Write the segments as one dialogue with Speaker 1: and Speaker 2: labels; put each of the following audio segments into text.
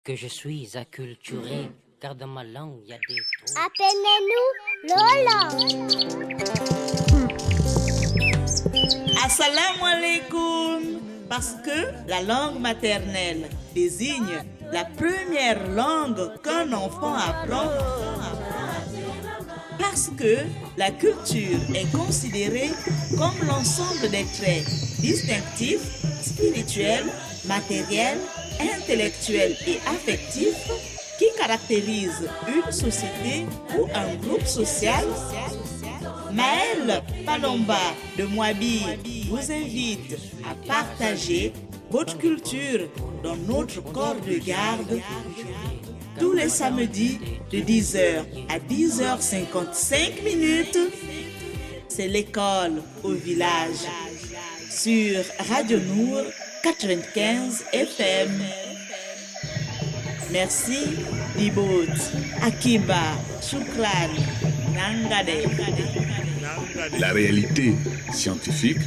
Speaker 1: que je suis acculturé, car dans ma langue, il y a des trous.
Speaker 2: Appelez-nous Lola.
Speaker 3: Assalamu alaikum. Parce que la langue maternelle désigne la première langue qu'un enfant apprend. Parce que la culture est considérée comme l'ensemble des traits distinctifs, spirituels, matériels, intellectuels et affectifs qui caractérisent une société ou un groupe social. Maëlle Palomba de Moabi vous invite à partager votre culture dans notre corps de garde tous les samedis de 10h à 10h55. C'est l'école au village sur Radio Nour 95 FM. Merci, Dibot, Akiba, Shukran, Nangade.
Speaker 4: La réalité scientifique,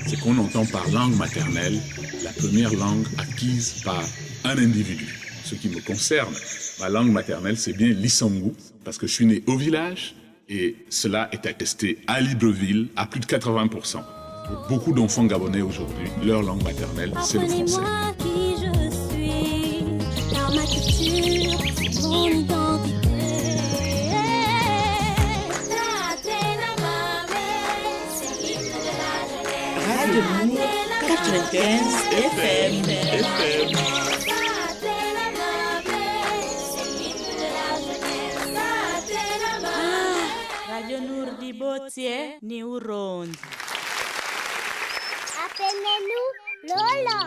Speaker 4: c'est qu'on entend par langue maternelle la première langue acquise par un individu. Ce qui me concerne, ma langue maternelle, c'est bien l'Issangu, parce que je suis né au village et cela est attesté à Libreville à plus de 80%. Pour beaucoup d'enfants gabonais aujourd'hui, leur langue maternelle, c'est le français.
Speaker 2: Apprenez-moi qui je suis, car ma culture, mon identité.
Speaker 3: Radio Nour 95 FM. Radio Nour Dibotier, Niuronde.
Speaker 2: Appelez-nous Lola.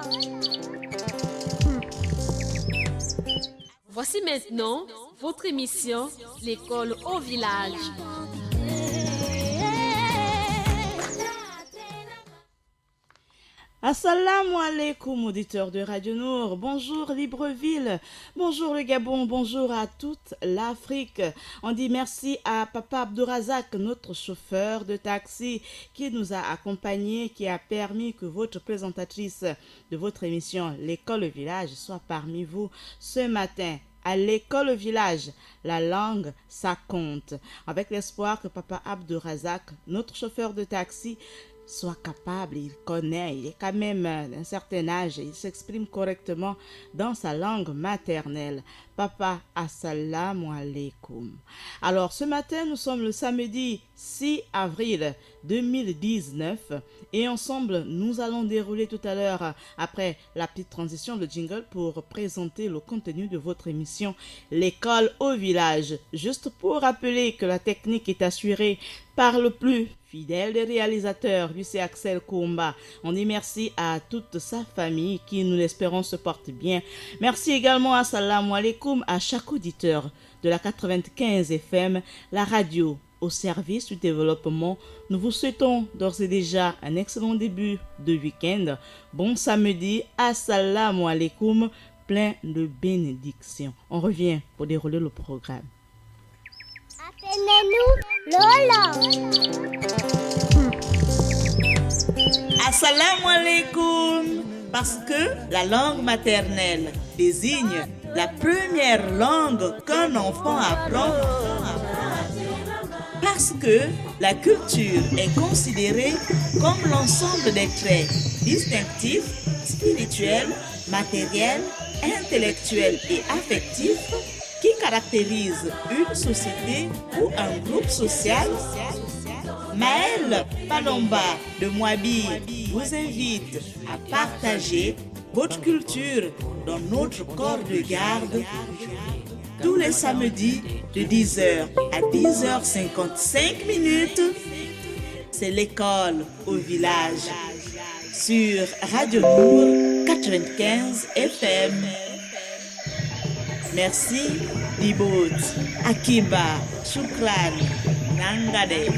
Speaker 5: Voici maintenant votre émission, l'école au village.
Speaker 3: Assalamu alaikum, auditeurs de Radio Nour. Bonjour Libreville, bonjour le Gabon, bonjour à toute l'Afrique. On dit merci à Papa Abdourazak, notre chauffeur de taxi, qui nous a accompagnés, qui a permis que votre présentatrice de votre émission, l'école au village, soit parmi vous ce matin. À l'école au village, la langue, ça compte. Avec l'espoir que Papa Abdourazak, notre chauffeur de taxi, soit capable, il connaît, il est quand même d'un certain âge, il s'exprime correctement dans sa langue maternelle. Papa, assalamu alaikum. Alors ce matin, nous sommes le samedi 6 avril 2019 et ensemble, nous allons dérouler tout à l'heure, après la petite transition de jingle, pour présenter le contenu de votre émission L'école au village. Juste pour rappeler que la technique est assurée par le plus fidèle des réalisateurs, lui c'est Axel Koumba. On dit merci à toute sa famille qui, nous l'espérons, se porte bien. Merci également, assalamu alaikum, à chaque auditeur de la 95 FM, la radio au service du développement. Nous vous souhaitons d'ores et déjà un excellent début de week-end. Bon samedi, assalamu alaikum, plein de bénédictions. On revient pour dérouler le programme.
Speaker 2: Appelez-nous Lola.
Speaker 3: Assalamu alaikum. Parce que la langue maternelle désigne la première langue qu'un enfant apprend. Parce que la culture est considérée comme l'ensemble des traits distinctifs, spirituels, matériels, intellectuels et affectifs qui caractérisent une société ou un groupe social. Maëlle Palomba de Moabi vous invite à partager votre culture dans notre corps de garde tous les samedis de 10h à 10h55. C'est l'école au village sur Radio Nour 95 FM. Merci, Dibot, Akiba, Shukran, Nangade.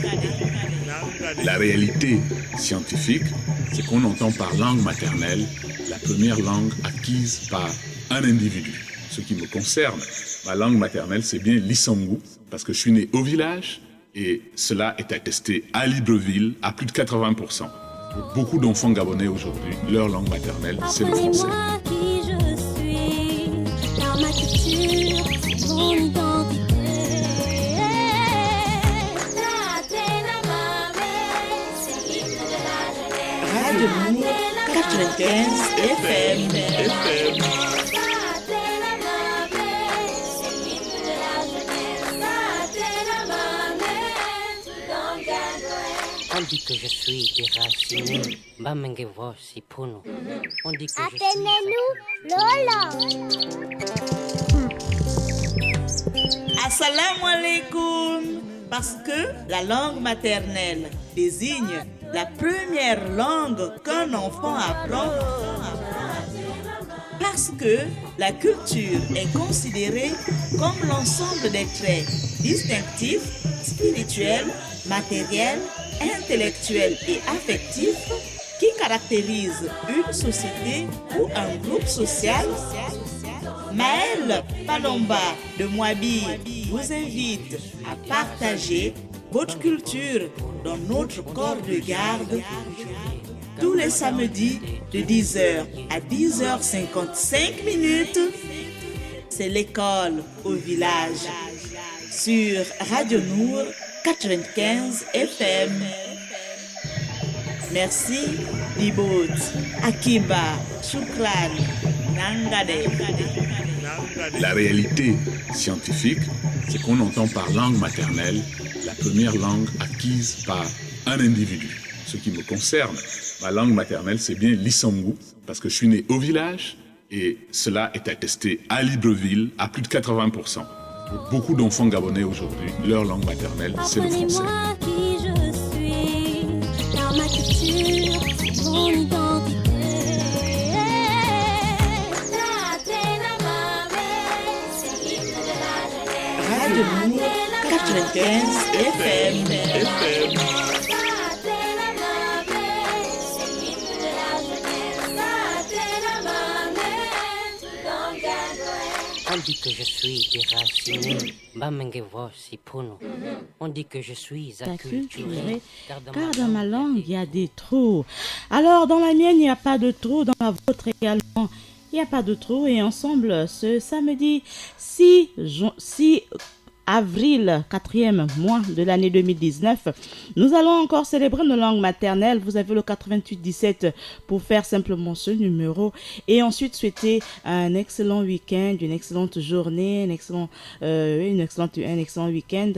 Speaker 4: La réalité scientifique, c'est qu'on entend par langue maternelle la première langue acquise par un individu. Ce qui me concerne, ma langue maternelle, c'est bien l'Issangu, parce que je suis né au village et cela est attesté à Libreville à plus de 80%. Pour beaucoup d'enfants gabonais aujourd'hui, leur langue maternelle, c'est le français.
Speaker 2: Apprenez-moi qui je suis, car ma culture, c'est mon identité.
Speaker 3: Radio Nour 95 FM.
Speaker 1: On dit que je suis déraciné. Bamenge voici pour nous. On dit que je suis.
Speaker 2: Appelez-nous Lola.
Speaker 3: Assalamu alaikum. Parce que la langue maternelle désigne la première langue qu'un enfant apprend. Parce que la culture est considérée comme l'ensemble des traits distinctifs, spirituels, matériels, intellectuels et affectifs qui caractérisent une société ou un groupe social. Maëlle Palomba de Moabi vous invite à partager votre culture dans notre corps de garde tous les samedis de 10h à 10h55 minutes. C'est l'école au village sur Radio Nour 95 FM. Merci, Libot, Akiba, Shukran, Nangade.
Speaker 4: La réalité scientifique, c'est qu'on entend par langue maternelle la première langue acquise par un individu. Ce qui me concerne, ma langue maternelle, c'est bien l'Issangu, parce que je suis né au village et cela est attesté à Libreville à plus de 80%. Pour beaucoup d'enfants gabonais aujourd'hui, leur langue maternelle, c'est le français.
Speaker 2: Apprenez-moi qui je suis, car ma culture, c'est mon identité.
Speaker 3: Radio Nour 95 FM.
Speaker 1: On dit que je suis déraciné. Bamenge voici pour nous. On dit que je suis acculturé.
Speaker 3: Car dans ma langue, il y a des trous. Alors, dans la mienne, il n'y a pas de trous. Dans la vôtre également, il n'y a pas de trous. Et ensemble, ce samedi 6 avril, 4e mois de l'année 2019, nous allons encore célébrer nos langues maternelles. Vous avez le 88-17 pour faire simplement ce numéro et ensuite souhaiter un excellent week-end, une excellente journée, un excellent week-end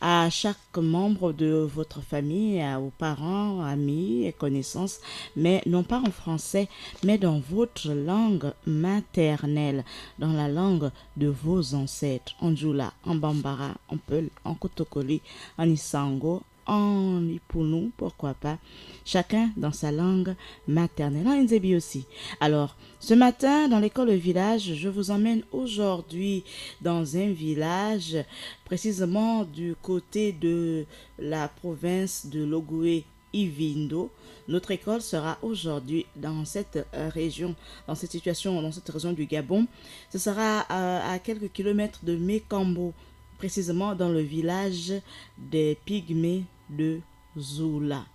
Speaker 3: à chaque membre de votre famille, aux parents, amis et connaissances, mais non pas en français, mais dans votre langue maternelle, dans la langue de vos ancêtres, en Djoula, en Bambara, en Peul, en Kotokoli, en Isango, en Ipounou, pourquoi pas, chacun dans sa langue maternelle, en Nzebi aussi. Alors, ce matin, dans l'école village, je vous emmène aujourd'hui dans un village, précisément du côté de la province de Logoué, Ivindo. Notre école sera aujourd'hui dans cette région, dans cette situation, dans cette région du Gabon. Ce sera à quelques kilomètres de Mekambo, précisément dans le village des Pygmées de Zoula.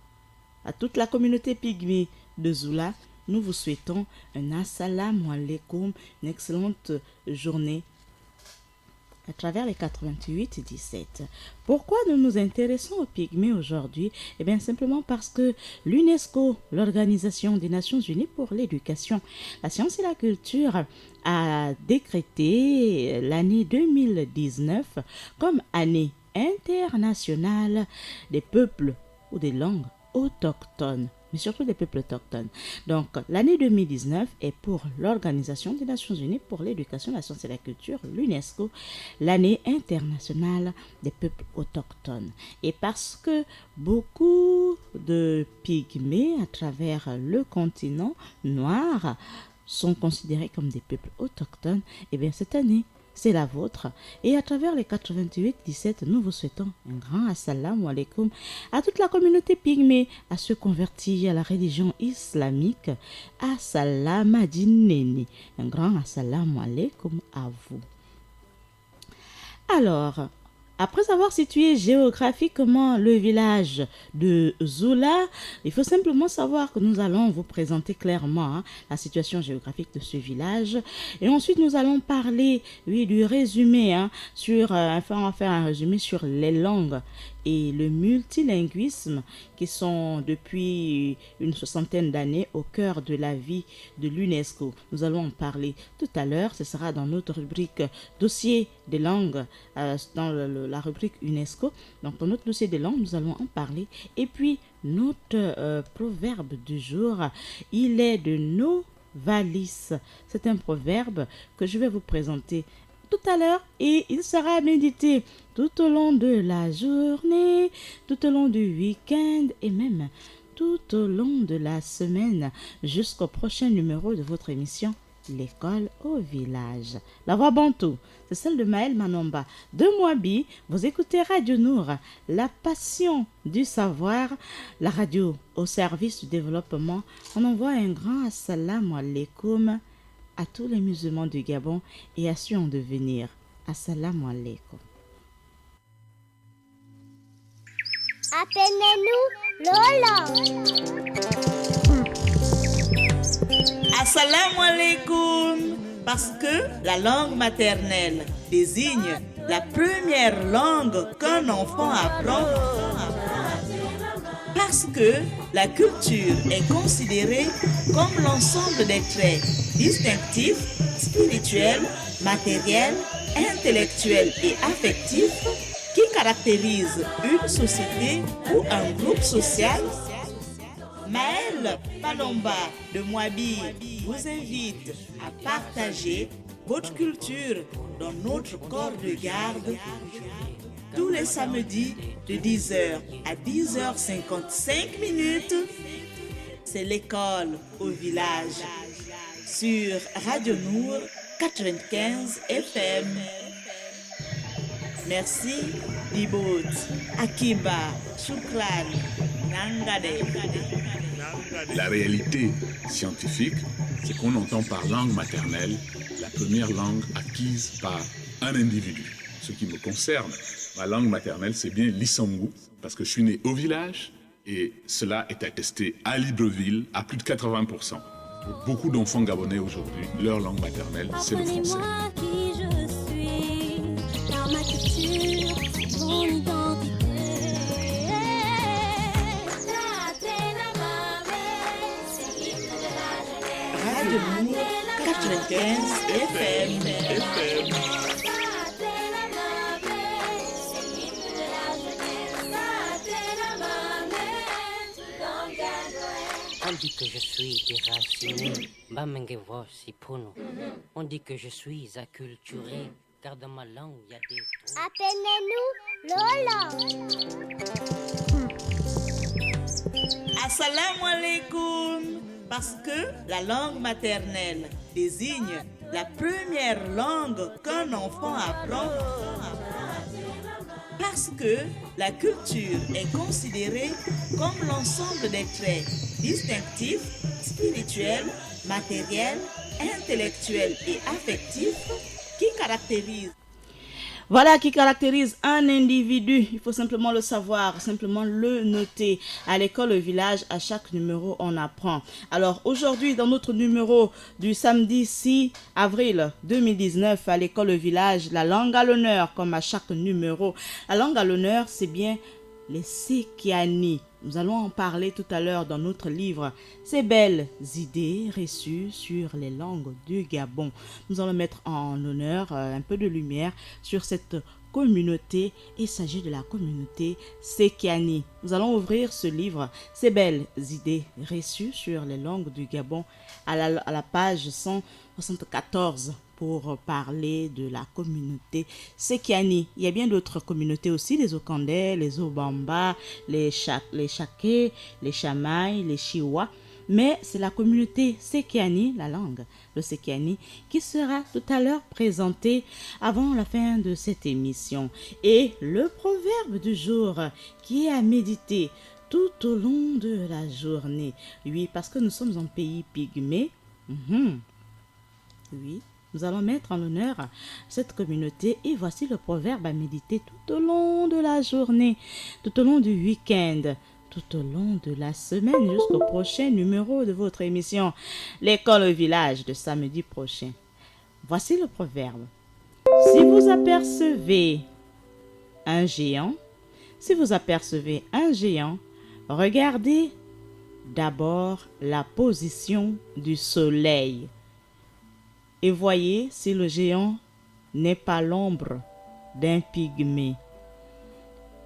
Speaker 3: À toute la communauté Pygmée de Zoula, nous vous souhaitons un assalamu alaikum, une excellente journée à travers les 88-17. Pourquoi nous nous intéressons aux Pygmées aujourd'hui? Eh bien, simplement parce que l'UNESCO, l'Organisation des Nations Unies pour l'éducation, la science et la culture, a décrété l'année 2019 comme année internationale des peuples ou des langues autochtones, mais surtout des peuples autochtones. Donc, l'année 2019 est pour l'Organisation des Nations Unies pour l'éducation, la science et la culture, l'UNESCO, l'année internationale des peuples autochtones. Et parce que beaucoup de pygmées à travers le continent noir sont considérés comme des peuples autochtones, et bien cette année, c'est la vôtre. Et à travers les 88-17, nous vous souhaitons un grand assalamu alaikum à toute la communauté pygmée, à ceux convertis à la religion islamique. Assalamu alaikum. Un grand assalamu alaikum à vous. Alors, Après avoir situé géographiquement le village de Zola, il faut simplement savoir que nous allons vous présenter clairement la situation géographique de ce village. Et ensuite, nous allons parler, oui, du résumé, enfin, on va faire un résumé sur les langues et le multilinguisme qui sont depuis une soixantaine d'années au cœur de la vie de l'UNESCO. Nous allons en parler tout à l'heure. Ce sera dans notre rubrique dossier des langues, dans la rubrique UNESCO. Donc, dans notre dossier des langues, nous allons en parler. Et puis, notre proverbe du jour, il est de Novalis. C'est un proverbe que je vais vous présenter tout à l'heure et il sera médité tout au long de la journée, tout au long du week-end et même tout au long de la semaine jusqu'au prochain numéro de votre émission L'école au village. La voix bantou, c'est celle de Maël Manomba de Moabi. Vous écoutez Radio Nour, la passion du savoir, la radio au service du développement. On envoie un grand assalamu alaikum à tous les musulmans du Gabon et à ceux en devenir. Assalamu alaikum.
Speaker 2: Appelez-nous Lola.
Speaker 3: Assalamu alaikum. Parce que la langue maternelle désigne la première langue qu'un enfant apprend. Parce que la culture est considérée comme l'ensemble des traits distinctifs, spirituels, matériels, intellectuels et affectifs qui caractérisent une société ou un groupe social. Maël Palomba de Moabi vous invite à partager votre culture dans notre corps de garde tous les samedis de 10h à 10h55 minutes. C'est l'école au village sur Radio Nour 95 FM. Merci, Dibot, Akiba, Shukran, Nangade.
Speaker 4: La réalité scientifique, c'est qu'on entend par langue maternelle la première langue acquise par un individu. Ce qui me concerne, ma langue maternelle, c'est bien l'Issangu, parce que je suis né au village et cela est attesté à Libreville à plus de 80%. Pour beaucoup d'enfants gabonais aujourd'hui, leur langue maternelle, c'est le français.
Speaker 2: Apprenez-moi qui je suis, car ma culture, c'est mon identité.
Speaker 3: Radio Nour 95 FM.
Speaker 1: On dit que je suis déraciné, Bamengevo Sipuno. On dit que je suis acculturé, car dans ma langue il y a des trous.
Speaker 2: Appelez-nous Lola.
Speaker 3: Assalamu alaikum. Parce que la langue maternelle désigne la première langue qu'un enfant apprend. Parce que la culture est considérée comme l'ensemble des traits distinctifs, spirituels, matériels, intellectuels et affectifs qui caractérisent. Voilà qui caractérise un individu. Il faut simplement le savoir, simplement le noter. À l'école, au village, à chaque numéro, on apprend. Alors aujourd'hui, dans notre numéro du samedi 6 avril 2019, à l'école, au village, la langue à l'honneur, comme à chaque numéro. La langue à l'honneur, c'est bien les Sekiani. Nous allons en parler tout à l'heure dans notre livre « Ces belles idées reçues sur les langues du Gabon ». Nous allons mettre en honneur un peu de lumière sur cette communauté. Il s'agit de la communauté Sekiani. Nous allons ouvrir ce livre « Ces belles idées reçues sur les langues du Gabon » à la page 174. Pour parler de la communauté Sekiani. Il y a bien d'autres communautés aussi, les Okandais, les Obamba, les Chaké, les Chamaï, les Chiwa. Mais c'est la communauté Sekiani, la langue, le Sekiani, qui sera tout à l'heure présentée avant la fin de cette émission. Et le proverbe du jour qui est à méditer tout au long de la journée. Oui, parce que nous sommes un pays pygmée. Oui. Nous allons mettre en honneur cette communauté et voici le proverbe à méditer tout au long de la journée, tout au long du week-end, tout au long de la semaine jusqu'au prochain numéro de votre émission L'école au village de samedi prochain. Voici le proverbe. Si vous apercevez un géant, regardez d'abord la position du soleil et voyez si le géant n'est pas l'ombre d'un pygmée.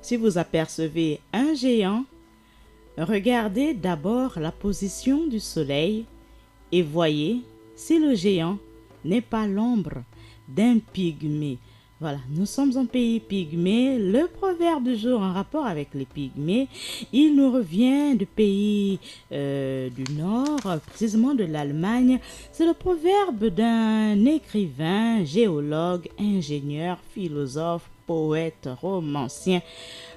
Speaker 3: Si vous apercevez un géant, regardez d'abord la position du soleil et voyez si le géant n'est pas l'ombre d'un pygmée. Voilà, nous sommes en pays pygmée. Le proverbe du jour en rapport avec les pygmées, il nous revient du pays du Nord, précisément de l'Allemagne. C'est le proverbe d'un écrivain, géologue, ingénieur, philosophe, poète, romancien.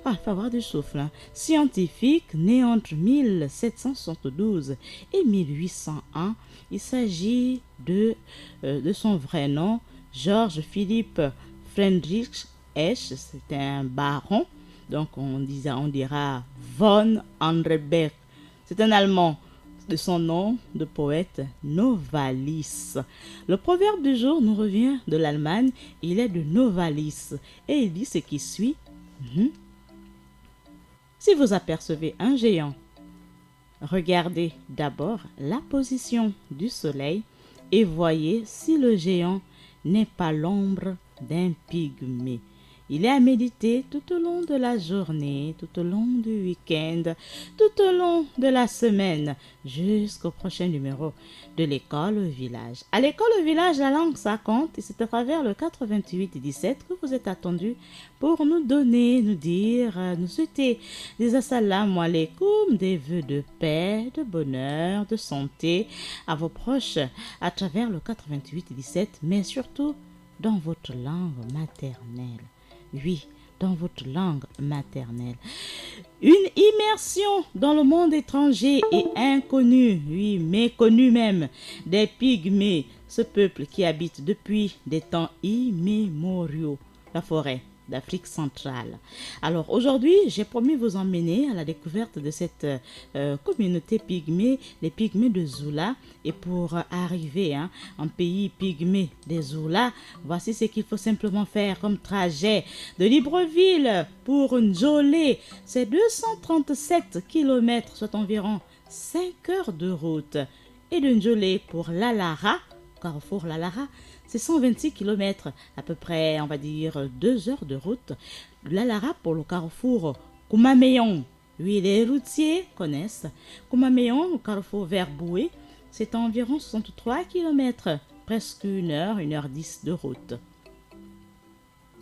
Speaker 3: Ah, il faut avoir du souffle. Scientifique, né entre 1772 et 1801. Il s'agit de son vrai nom, Georges Philipp Friedrich Esch, c'est un baron, donc on dira von Andrebeck. C'est un Allemand, de son nom de poète Novalis. Le proverbe du jour nous revient de l'Allemagne, il est de Novalis et il dit ce qui suit. Si vous apercevez un géant, regardez d'abord la position du soleil et voyez si le géant n'est pas l'ombre d'un pygmée. Il est à méditer tout au long de la journée, tout au long du week-end, tout au long de la semaine, jusqu'au prochain numéro de l'école au village. À l'école au village, la langue ça compte et c'est à travers le 88-17 que vous êtes attendus pour nous donner, nous dire, nous souhaiter des assalamu alaikum, des vœux de paix, de bonheur, de santé à vos proches à travers le 88-17, mais surtout dans votre langue maternelle. Oui, dans votre langue maternelle. Une immersion dans le monde étranger et inconnu, oui, méconnu même, des pygmées, ce peuple qui habite depuis des temps immémoriaux, la forêt d'Afrique centrale. Alors aujourd'hui, j'ai promis vous emmener à la découverte de cette communauté pygmée, les pygmées de Zoula. Et pour arriver en pays pygmée des Zoula, voici ce qu'il faut simplement faire comme trajet de Libreville pour Njolé. C'est 237 km, soit environ 5 heures de route. Et de Njolé pour Lalara, Carrefour Lalara, c'est 126 km, à peu près, on va dire, 2 heures de route. Lalara pour le carrefour Koumameyon. Oui, les routiers connaissent. Koumameyon, le carrefour vers Boué, c'est environ 63 km, presque 1h10 de route.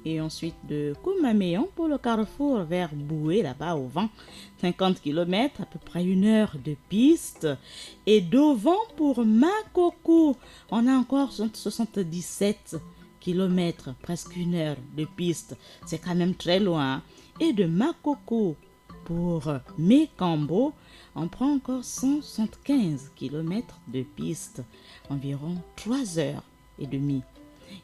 Speaker 3: Et ensuite de Koumameyon pour le carrefour vers Boué, là-bas au vent, 50 km, à peu près 1 heure de piste. Et d'Auvent pour Makoko, on a encore 77 km, presque 1 heure de piste. C'est quand même très loin. Et de Makoko pour Mekambo, on prend encore 175 km de piste, environ 3 heures et demie.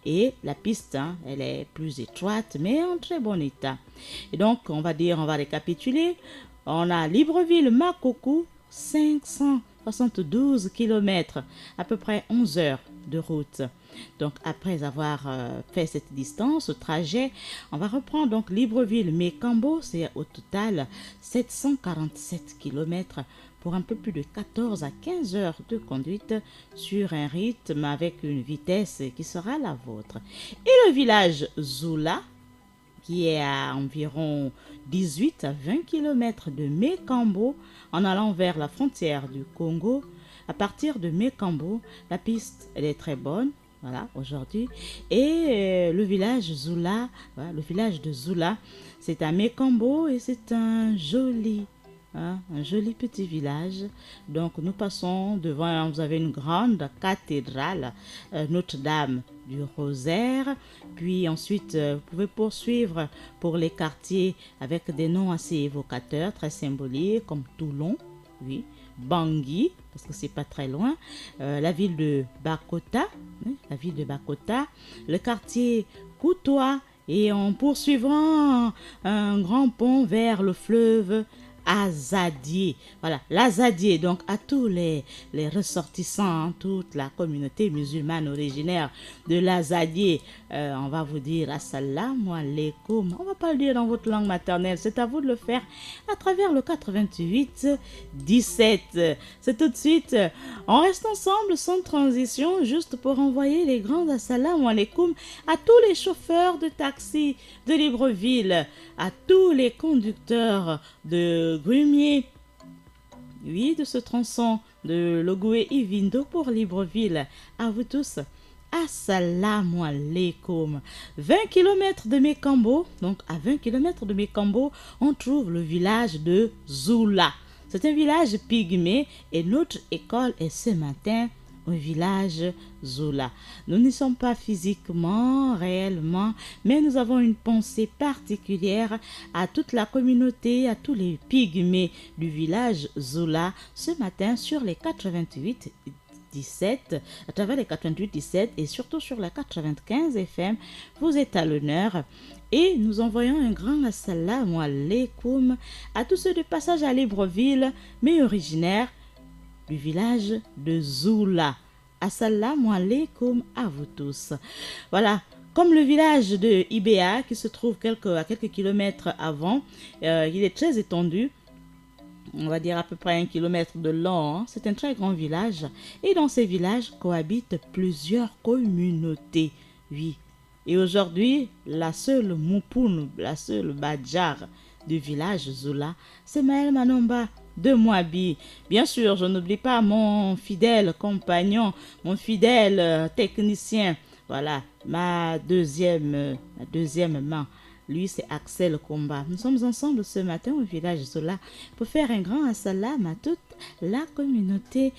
Speaker 3: Et la piste, elle est plus étroite, mais en très bon état. Et donc, on va récapituler. On a Libreville-Makoko, 572 km, à peu près 11 heures de route. Donc, après avoir fait cette distance, ce trajet, on va reprendre donc Libreville-Mekambo, c'est au total 747 km pour un peu plus de 14 à 15 heures de conduite sur un rythme avec une vitesse qui sera la vôtre. Et le village Zoula, qui est à environ 18 à 20 km de Mekambo, en allant vers la frontière du Congo. À partir de Mekambo, la piste elle est très bonne, voilà, aujourd'hui. Et le village Zoula, voilà, le village de Zoula, c'est à Mekambo et c'est un joli petit village. Donc nous passons devant, vous avez une grande cathédrale, Notre-Dame du Rosaire. Puis ensuite, vous pouvez poursuivre pour les quartiers avec des noms assez évocateurs, très symboliques, comme Toulon. Oui, Bangui, parce que c'est pas très loin, la ville de Bakota, le quartier Koutoua, et en poursuivant un grand pont vers le fleuve Azadier. Voilà, l'Azadier, donc à tous les ressortissants, toute la communauté musulmane originaire de l'Azadier, on va vous dire assalamu alaikum. On va pas le dire dans votre langue maternelle, c'est à vous de le faire à travers le 88 17. C'est tout de suite. On reste ensemble sans transition, juste pour envoyer les grands assalamu alaikum à tous les chauffeurs de taxi de Libreville, à tous les conducteurs de grumier, oui, de ce tronçon de Logoué Ivindo pour Libreville. À vous tous, assalamu alaikum. 20 km de Mekambo, donc à 20 km de Mekambo, on trouve le village de Zoula. C'est un village pygmée et notre école est ce matin au village Zoula. Nous n'y sommes pas physiquement, réellement, mais nous avons une pensée particulière à toute la communauté, à tous les pygmées du village Zoula ce matin sur les 88 17, à travers les 88 17 et surtout sur la 95 FM. Vous êtes à l'honneur. Et nous envoyons un grand assalamu alaikum à tous ceux de passage à Libreville, mais originaires du village de Zoula. Assalamu alaikum à vous tous. Voilà, comme le village de Ibéa qui se trouve à quelques kilomètres avant, il est très étendu. On va dire à peu près 1 kilomètre de long. C'est un très grand village. Et dans ces villages cohabitent plusieurs communautés. Oui. Et aujourd'hui, la seule Moupoun, la seule Badjar du village Zoula, c'est Maël Manomba de Moabi. Bien sûr, je n'oublie pas mon fidèle compagnon, mon fidèle technicien. Voilà, ma deuxième main. Lui, c'est Axel Comba. Nous sommes ensemble ce matin au village Zola pour faire un grand assalam à toute la communauté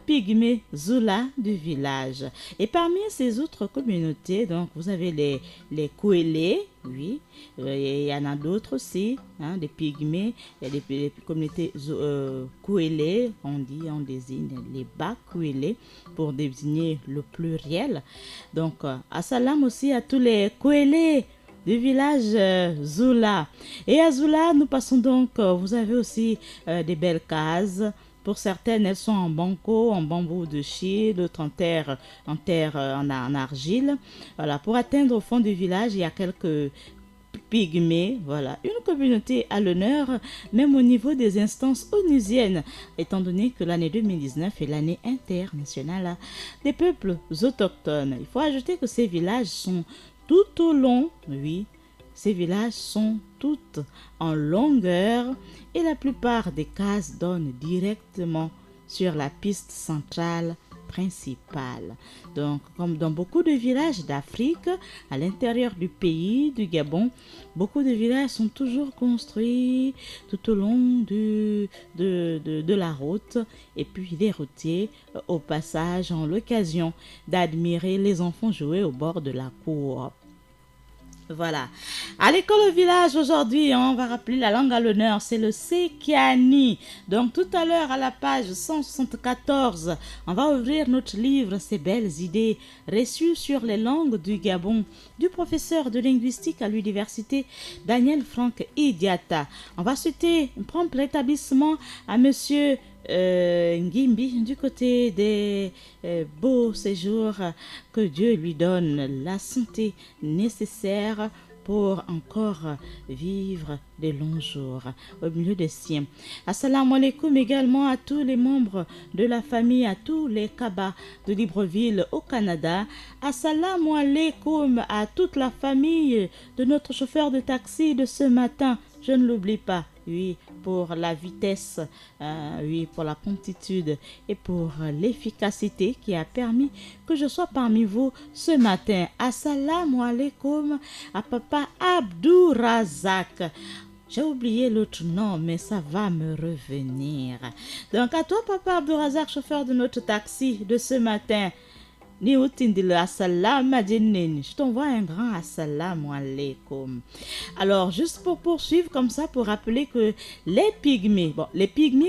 Speaker 3: pygmée Zola du village. Et parmi ces autres communautés, donc, vous avez les Kouélés, oui, il y en a d'autres aussi, des pygmées, il y a des communautés Kouélés, on désigne les bas Kouélés pour désigner le pluriel. Donc, assalam aussi à tous les Kouélés du village Zoula. Et à Zoula, nous passons donc, vous avez aussi des belles cases. Pour certaines, elles sont en banco, en bambou de chie, d'autres en argile. Voilà, pour atteindre au fond du village, il y a quelques pygmées. Voilà, une communauté à l'honneur, même au niveau des instances onusiennes, étant donné que l'année 2019 est l'année internationale des peuples autochtones. Il faut ajouter que ces villages sont tout au long, oui, ces villages sont toutes en longueur et la plupart des cases donnent directement sur la piste centrale principale. Donc, comme dans beaucoup de villages d'Afrique, à l'intérieur du pays, du Gabon, beaucoup de villages sont toujours construits tout au long de la route. Et puis, les routiers, au passage, ont l'occasion d'admirer les enfants jouer au bord de la cour. Voilà. À l'école au village, aujourd'hui, on va rappeler la langue à l'honneur, c'est le Sekiani. Donc, tout à l'heure, à la page 174, on va ouvrir notre livre, Ces belles idées reçues sur les langues du Gabon, du professeur de linguistique à l'université Daniel Franck Idiata. On va souhaiter un prompt rétablissement à monsieur Ngimbi du côté des beaux séjours, que Dieu lui donne la santé nécessaire pour encore vivre de longs jours au milieu des siens. Assalamu alaikum également à tous les membres de la famille, à tous les Kaba de Libreville au Canada. Assalamu alaikum à toute la famille de notre chauffeur de taxi de ce matin. Je ne l'oublie pas, oui, pour la vitesse, oui, pour la promptitude et pour l'efficacité qui a permis que je sois parmi vous ce matin. Assalamu alaikum à papa Abdou Razak. J'ai oublié l'autre nom, mais ça va me revenir. Donc à toi, papa Abdou Razak, chauffeur de notre taxi de ce matin. Ni utindile assalamu alaikum. Je t'envoie un grand assalamu alaikum. Alors, juste pour poursuivre comme ça, pour rappeler que les Pygmées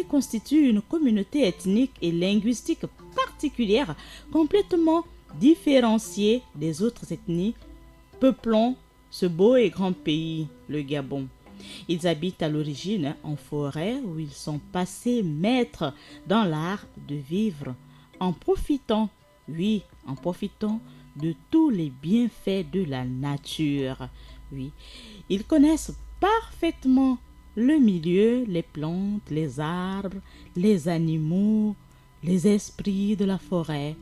Speaker 3: constituent une communauté ethnique et linguistique particulière, complètement différenciée des autres ethnies peuplant ce beau et grand pays, le Gabon. Ils habitent à l'origine en forêt où ils sont passés maîtres dans l'art de vivre en profitant de tous les bienfaits de la nature. Oui, ils connaissent parfaitement le milieu, les plantes, les arbres, les animaux, les esprits de la forêt,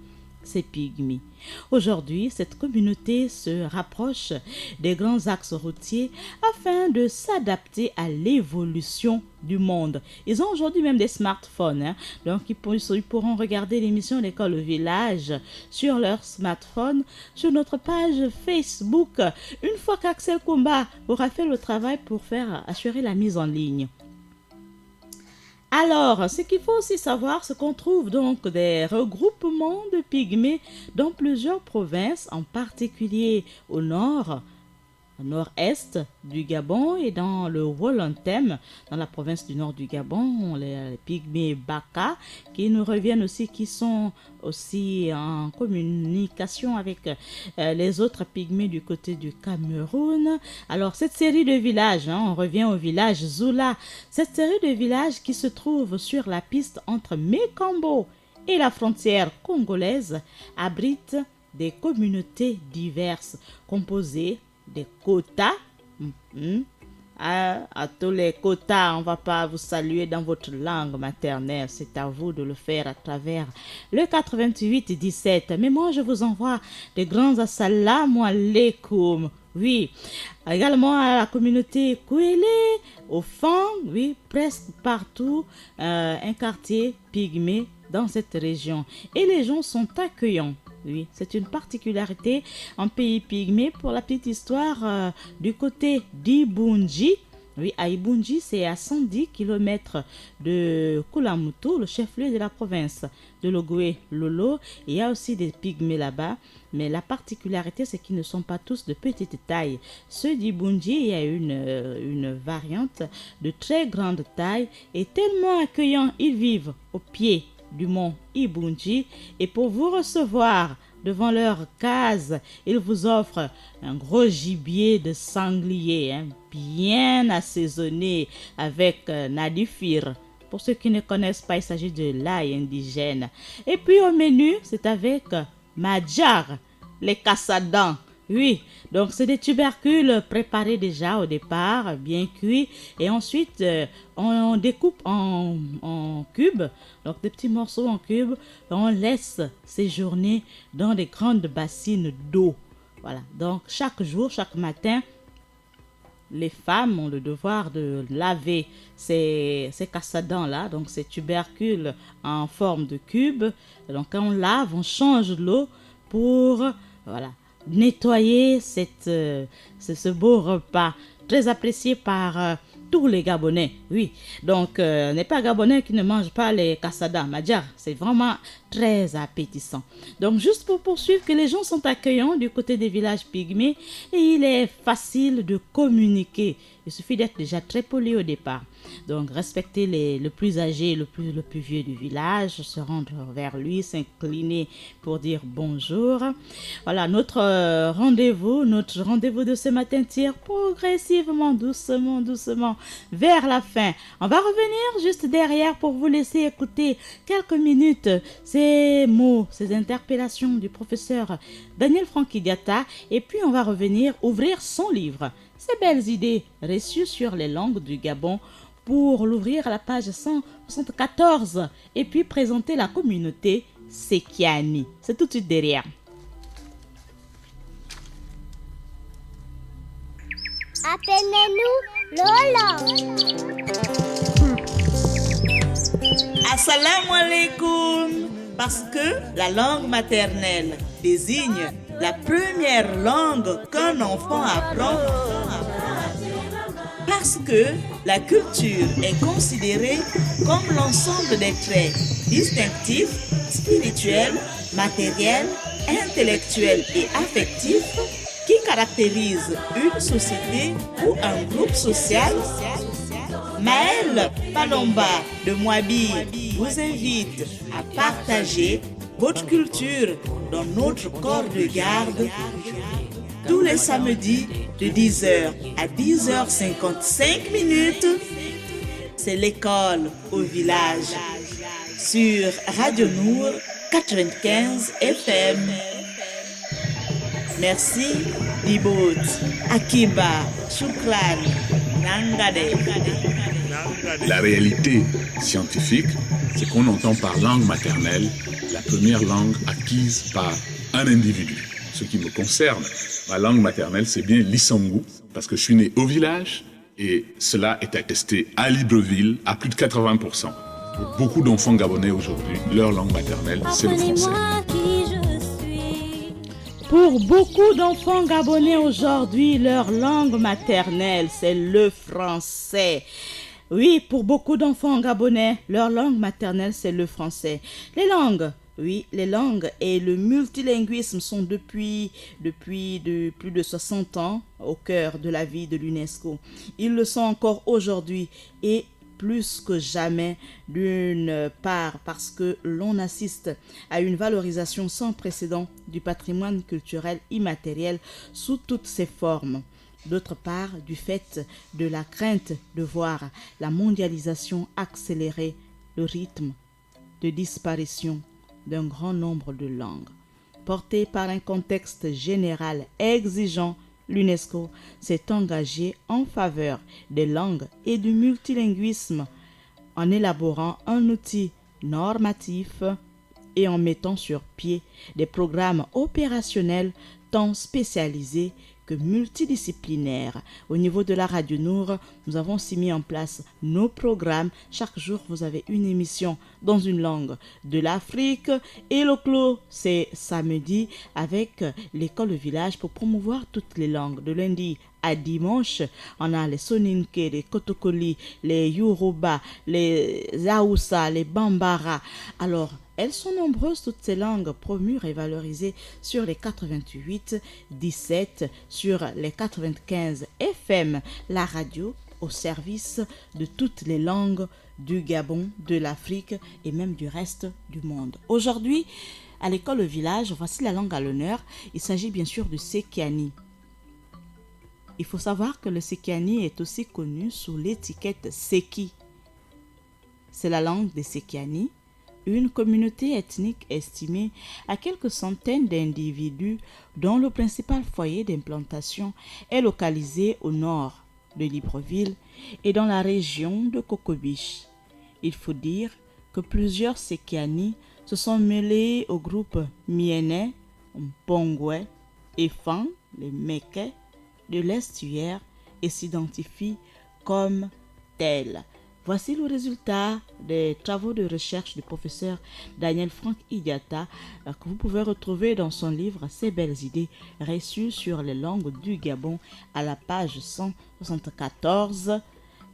Speaker 3: ces pygmées. Aujourd'hui, cette communauté se rapproche des grands axes routiers afin de s'adapter à l'évolution du monde. Ils ont aujourd'hui même des smartphones, donc ils pourront regarder l'émission L'école au village sur leur smartphone, sur notre page Facebook, une fois qu'Axel Kumba aura fait le travail pour assurer la mise en ligne. Alors, ce qu'il faut aussi savoir, c'est qu'on trouve donc des regroupements de pygmées dans plusieurs provinces, en particulier au nord-est du Gabon et dans le Wollontem, dans la province du nord du Gabon, les pygmées Baka, qui nous reviennent aussi, qui sont aussi en communication avec les autres pygmées du côté du Cameroun. Alors, cette série de villages, on revient au village Zula, cette série de villages qui se trouve sur la piste entre Mékambo et la frontière congolaise, abrite des communautés diverses, composées des quotas. À tous les quotas, on ne va pas vous saluer dans votre langue maternelle, c'est à vous de le faire à travers le 88-17. Mais moi, je vous envoie des grands assalamu alaikum. Oui, également à la communauté Kouélé, au Fang, oui, presque partout, un quartier pygmée dans cette région. Et les gens sont accueillants. Oui, c'est une particularité en pays pygmée. Pour la petite histoire, du côté d'Ibunji, oui, à Ibunji, c'est à 110 km de Kulamutu, le chef-lieu de la province de Logoué Lolo. Il y a aussi des pygmées là-bas, mais la particularité, c'est qu'ils ne sont pas tous de petite taille. Ceux d'Ibunji, il y a une variante de très grande taille et tellement accueillants. Ils vivent au pied du mont Ibunji, et pour vous recevoir devant leur case, ils vous offrent un gros gibier de sanglier, bien assaisonné avec nadifir. Pour ceux qui ne connaissent pas, il s'agit de l'ail indigène. Et puis au menu, c'est avec madjar, les cassadans. Oui, donc c'est des tubercules préparés déjà au départ, bien cuits. Et ensuite, on découpe en cubes, donc des petits morceaux en cubes. On laisse séjourner dans des grandes bassines d'eau. Voilà, donc chaque jour, chaque matin, les femmes ont le devoir de laver ces cassadans-là, donc ces tubercules en forme de cubes. Donc quand on lave, on change l'eau pour... voilà, nettoyer ce beau repas très apprécié par tous les Gabonais. Oui, donc n'est pas Gabonais qui ne mange pas les kassadas, madjar, c'est vraiment très appétissant. Donc juste pour poursuivre, que les gens sont accueillants du côté des villages pygmées et il est facile de communiquer. Il suffit d'être déjà très poli au départ. Donc respecter le plus âgé, le plus vieux du village, se rendre vers lui, s'incliner pour dire bonjour. Voilà, notre rendez-vous de ce matin tire progressivement, doucement vers la fin. On va revenir juste derrière pour vous laisser écouter quelques minutes ces mots, ces interpellations du professeur Daniel Frankidiata, et puis on va revenir ouvrir son livre, Ces belles idées reçues sur les langues du Gabon, pour l'ouvrir à la page 174 et puis présenter la communauté Sekiani. C'est tout de suite derrière.
Speaker 2: Appelez-nous Lola.
Speaker 3: Assalamu alaikum. Parce que la langue maternelle désigne la première langue qu'un enfant apprend. Parce que la culture est considérée comme l'ensemble des traits distinctifs, spirituels, matériels, intellectuels et affectifs qui caractérisent une société ou un groupe social. Maëlle Palomba de Moabi vous invite à partager votre culture dans notre corps de garde tous les samedis de 10h à 10h55. C'est l'école au village sur Radio Nour 95 FM. Merci, Dibot, Akiba, Shukran, Nangade.
Speaker 4: La réalité scientifique, c'est qu'on entend par langue maternelle la première langue acquise par un individu. Ce qui me concerne, ma langue maternelle, c'est bien l'Issangu, parce que je suis né au village et cela est attesté à Libreville à plus de 80%. Pour beaucoup d'enfants gabonais aujourd'hui, leur langue maternelle, c'est le français.
Speaker 2: Apprenez-moi qui je suis.
Speaker 3: Pour beaucoup d'enfants gabonais aujourd'hui, leur langue maternelle, c'est le français. Oui, pour beaucoup d'enfants gabonais, leur langue maternelle, c'est le français. Les langues et le multilinguisme sont depuis plus de 60 ans au cœur de la vie de l'UNESCO. Ils le sont encore aujourd'hui et plus que jamais, d'une part parce que l'on assiste à une valorisation sans précédent du patrimoine culturel immatériel sous toutes ses formes. D'autre part, du fait de la crainte de voir la mondialisation accélérer le rythme de disparition d'un grand nombre de langues. Porté par un contexte général exigeant, l'UNESCO s'est engagé en faveur des langues et du multilinguisme en élaborant un outil normatif et en mettant sur pied des programmes opérationnels tant spécialisés que multidisciplinaires. Au niveau de la Radio Nour, nous avons aussi mis en place nos programmes. Chaque jour, vous avez une émission dans une langue de l'Afrique. Et le clos, c'est samedi avec l'école au village pour promouvoir toutes les langues. De lundi à dimanche, on a les Soninke, les Kotokoli, les Yoruba, les Aoussa, les Bambara. Alors, elles sont nombreuses, toutes ces langues promues et valorisées sur les 88, 17, sur les 95 FM, la radio au service de toutes les langues du Gabon, de l'Afrique et même du reste du monde. Aujourd'hui, à l'école au village, voici la langue à l'honneur. Il s'agit bien sûr du Sekiani. Il faut savoir que le Sekiani est aussi connu sous l'étiquette Seki. C'est la langue des Sekiani, une communauté ethnique estimée à quelques centaines d'individus dont le principal foyer d'implantation est localisé au nord de Libreville et dans la région de Kokobiche. Il faut dire que plusieurs Sekiani se sont mêlés au groupe Miene, Mpongwe et Fan, les Meke, de l'estuaire et s'identifient comme tels. Voici le résultat des travaux de recherche du professeur Daniel Frank Idiata que vous pouvez retrouver dans son livre « Ces belles idées reçues sur les langues du Gabon » à la page 174.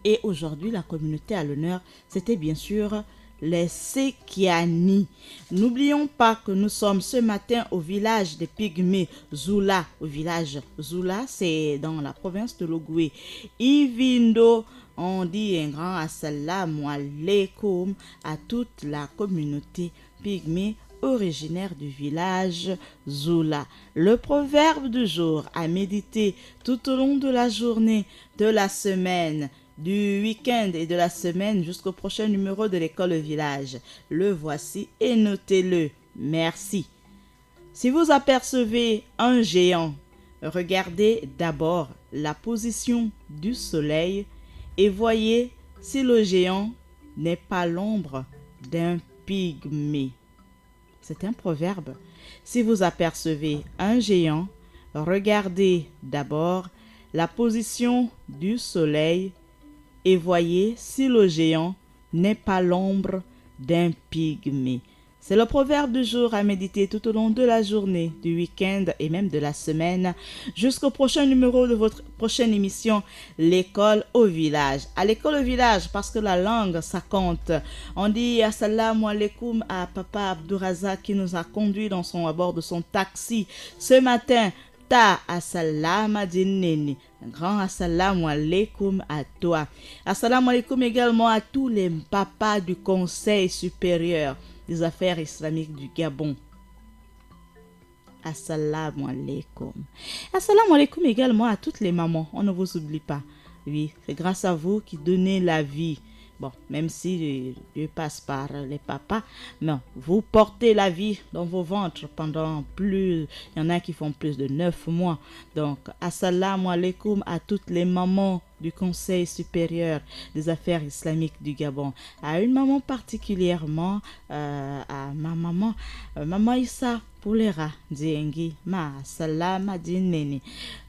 Speaker 3: Et aujourd'hui, la communauté à l'honneur, c'était bien sûr les Sekiani. N'oublions pas que nous sommes ce matin au village des Pygmées Zula. Au village Zula, c'est dans la province de Logoué. Ivindo, on dit un grand assalamu alaikum à toute la communauté pygmée originaire du village Zula. Le proverbe du jour à méditer tout au long de la journée, de la semaine, du week-end et de la semaine jusqu'au prochain numéro de l'école au village. Le voici et notez-le. Merci. Si vous apercevez un géant, regardez d'abord la position du soleil et voyez si le géant n'est pas l'ombre d'un pygmée. C'est un proverbe. Si vous apercevez un géant, regardez d'abord la position du soleil et voyez si le géant n'est pas l'ombre d'un pygmée. C'est le proverbe du jour à méditer tout au long de la journée, du week-end et même de la semaine, jusqu'au prochain numéro de votre prochaine émission, l'école au village. À l'école au village, parce que la langue, ça compte. On dit assalamu alaikum à Papa Abdourazak qui nous a conduits à bord de son taxi ce matin. Ta assalama dineni. Un grand assalamu alaikum à toi. Assalamu alaikum également à tous les papas du Conseil supérieur des affaires islamiques du Gabon. Assalamu alaikum. Assalamu alaikum également à toutes les mamans. On ne vous oublie pas. Oui, c'est grâce à vous qui donnez la vie. Bon, même si Dieu passe par les papas, non, vous portez la vie dans vos ventres pendant plus, il y en a qui font plus de 9 mois. Donc, assalamu alaikum à toutes les mamans du Conseil supérieur des affaires islamiques du Gabon. À une maman particulièrement, à ma maman, Maman Issa Poulera Diengi, Ma Salama Dineni.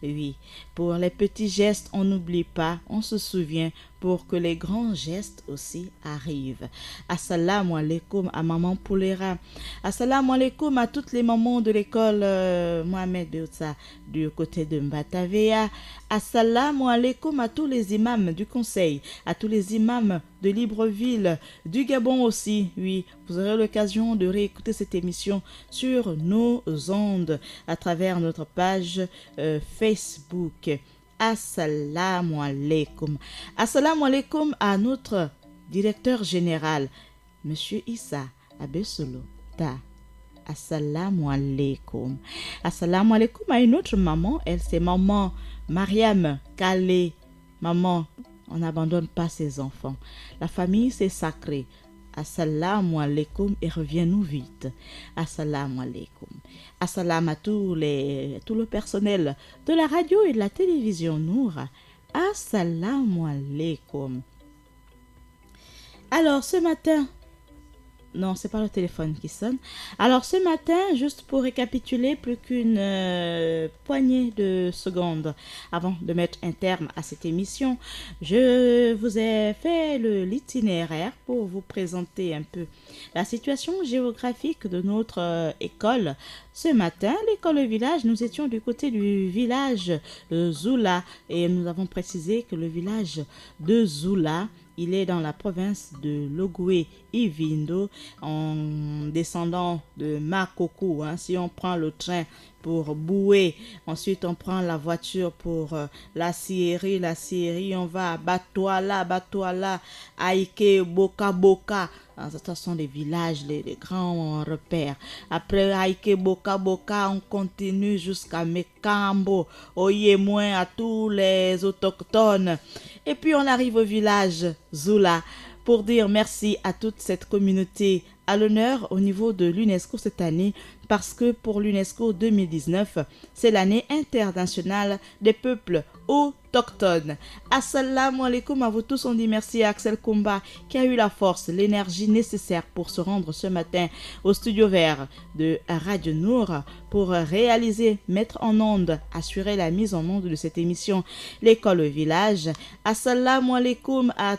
Speaker 3: Oui, pour les petits gestes, on n'oublie pas, on se souvient pour que les grands gestes aussi arrivent. Assalamu alaikum à Maman Poulera. Assalamu alaikum à toutes les mamans de l'école Mohamed Beoussa du côté de Mbatavea. Assalamu alaikum à tous les imams du conseil, à tous les imams de Libreville, du Gabon aussi. Oui, vous aurez l'occasion de réécouter cette émission sur nos ondes à travers notre page Facebook. Assalamu alaikum. Assalamu alaikum à notre directeur général, Monsieur Issa Abesolo Ta. Assalamu alaikum. Assalamu alaikum à une autre maman, elle c'est maman Mariam Kale. Maman, on n'abandonne pas ses enfants. La famille c'est sacré. Assalamu alaikum et reviens-nous vite. Assalamu alaikum. Assalam à tout le personnel de la radio et de la télévision Nour. Assalamu alaikum. Alors ce matin, non, c'est pas le téléphone qui sonne. Alors ce matin, juste pour récapituler, plus qu'une poignée de secondes avant de mettre un terme à cette émission, je vous ai fait l'itinéraire pour vous présenter un peu la situation géographique de notre école. Ce matin, l'école au village, nous étions du côté du village Zoula et nous avons précisé que le village de Zoula, il est dans la province de Logoué-Ivindo en descendant de Makoko. Si on prend le train pour Boué, ensuite on prend la voiture pour la Syrie, on va à Batouala, Aïké, Boka. Ce sont les villages, les grands repères. Après Aïké, Boka, on continue jusqu'à Mekambo, Oyemouin, à tous les autochtones. Et puis on arrive au village Zoula pour dire merci à toute cette communauté à l'honneur au niveau de l'UNESCO cette année parce que pour l'UNESCO 2019, c'est l'année internationale des peuples autochtones. Assalamu alaikum à vous tous, on dit merci à Axel Kumba qui a eu la force, l'énergie nécessaire pour se rendre ce matin au studio vert de Radio Nour pour réaliser, mettre en onde, assurer la mise en onde de cette émission L'école au village. Assalamu alaikum à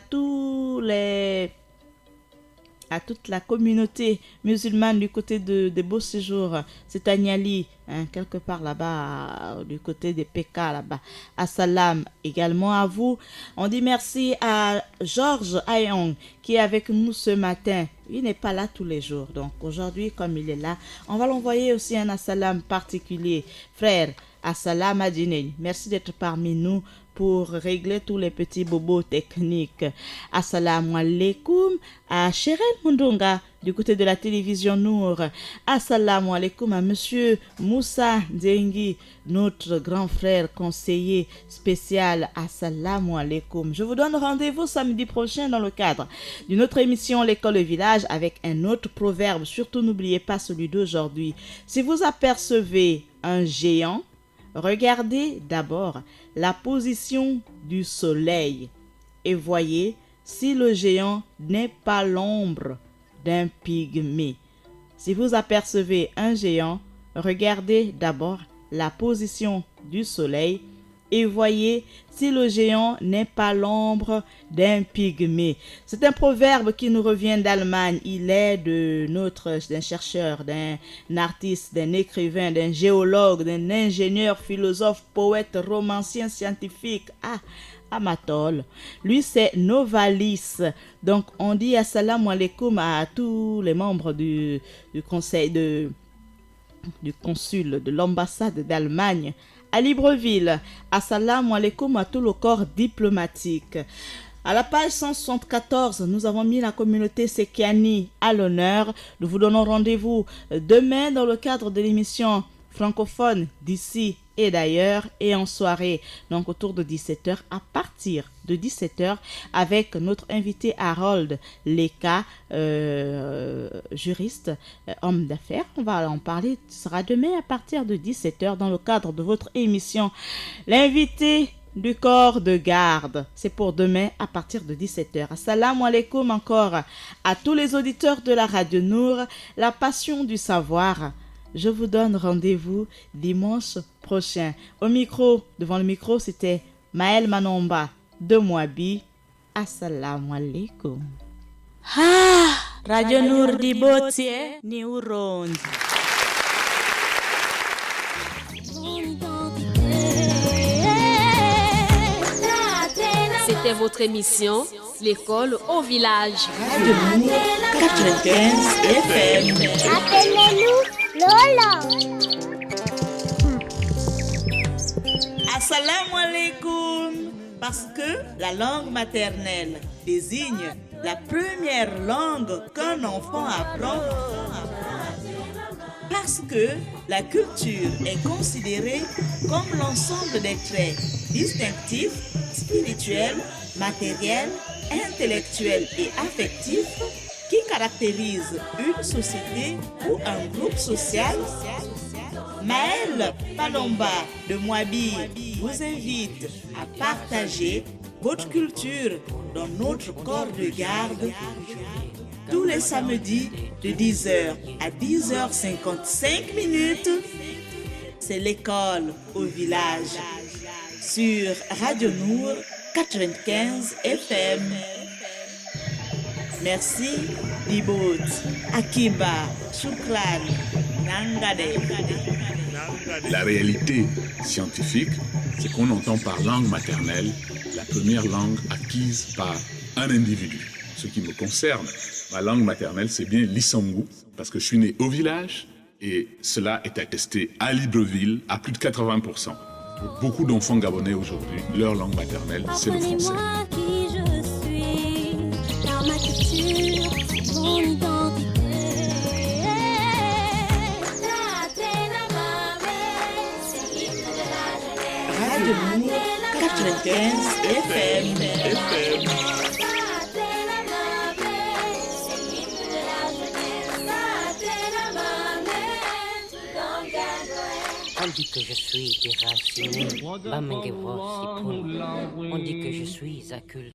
Speaker 3: toute la communauté musulmane du côté de Beau Séjour, c'est à Niali, quelque part là-bas, du côté des PK là-bas. Assalam également à vous. On dit merci à Georges Ayong qui est avec nous ce matin. Il n'est pas là tous les jours, donc aujourd'hui, comme il est là, on va l'envoyer aussi un assalam particulier. Frère, assalam adinei. Merci d'être parmi nous pour régler tous les petits bobos techniques. Assalamu alaikum à Cheryl Mundunga du côté de la télévision Nour. Assalamu alaikum à monsieur Moussa Dengi, notre grand frère conseiller spécial. Assalamu alaikum. Je vous donne rendez-vous samedi prochain dans le cadre d'une autre émission L'école au village avec un autre proverbe. Surtout n'oubliez pas celui d'aujourd'hui. Si vous apercevez un géant, regardez d'abord la position du soleil et voyez si le géant n'est pas l'ombre d'un pygmée. Si vous apercevez un géant, regardez d'abord la position du soleil et voyez si le géant n'est pas l'ombre d'un pygmée. C'est un proverbe qui nous revient d'Allemagne. Il est d'un chercheur, d'un artiste, d'un écrivain, d'un géologue, d'un ingénieur, philosophe, poète, romancier, scientifique. Amatol. Lui, c'est Novalis. Donc, on dit assalamu alaikum à tous les membres du conseil du consul de l'ambassade d'Allemagne à Libreville. Assalamu alaikum à tout le corps diplomatique. À la page 174, nous avons mis la communauté Sekiani à l'honneur. Nous vous donnons rendez-vous demain dans le cadre de l'émission francophone d'ici et d'ailleurs et en soirée, donc autour de 17h, à partir de 17h, avec notre invité Harold Leka, juriste, homme d'affaires. On va en parler, ce sera demain à partir de 17h dans le cadre de votre émission. L'invité du corps de garde, c'est pour demain à partir de 17h. Assalamu alaikum encore à tous les auditeurs de la Radio Nour, la passion du savoir. Je vous donne rendez-vous dimanche prochain. Devant le micro, c'était Maël Manomba de Moabi. Assalamu alaikum. Radio Nour di Botie ni Urondi.
Speaker 5: C'était votre émission, l'école au village.
Speaker 3: Radio Nour 95 FM.
Speaker 2: Appelez-nous Lola.
Speaker 3: Assalamu alaikum. Parce que la langue maternelle désigne la première langue qu'un enfant apprend. Parce que la culture est considérée comme l'ensemble des traits distinctifs, spirituels, matériels, intellectuels et affectifs qui caractérisent une société ou un groupe social. Maël Palomba de Moabi vous invite à partager votre culture dans notre corps de garde tous les samedis de 10h à 10h55 minutes. C'est l'école au village sur Radio Nour 95 FM. Merci, Dibot, Akiba, Shukran, Nangade.
Speaker 4: La réalité scientifique, c'est qu'on entend par langue maternelle la première langue acquise par un individu. Ce qui me concerne, ma langue maternelle, c'est bien l'Issangu, parce que je suis né au village et cela est attesté à Libreville à plus de 80%. Pour beaucoup d'enfants gabonais aujourd'hui, leur langue maternelle, c'est le français.
Speaker 2: Apprenez-moi qui je suis, car ma culture, c'est mon identité.
Speaker 3: Radio Nour 95 FM.
Speaker 1: On dit que je suis déraciné, Bamengevo Sipono. On dit que je suis acculturé.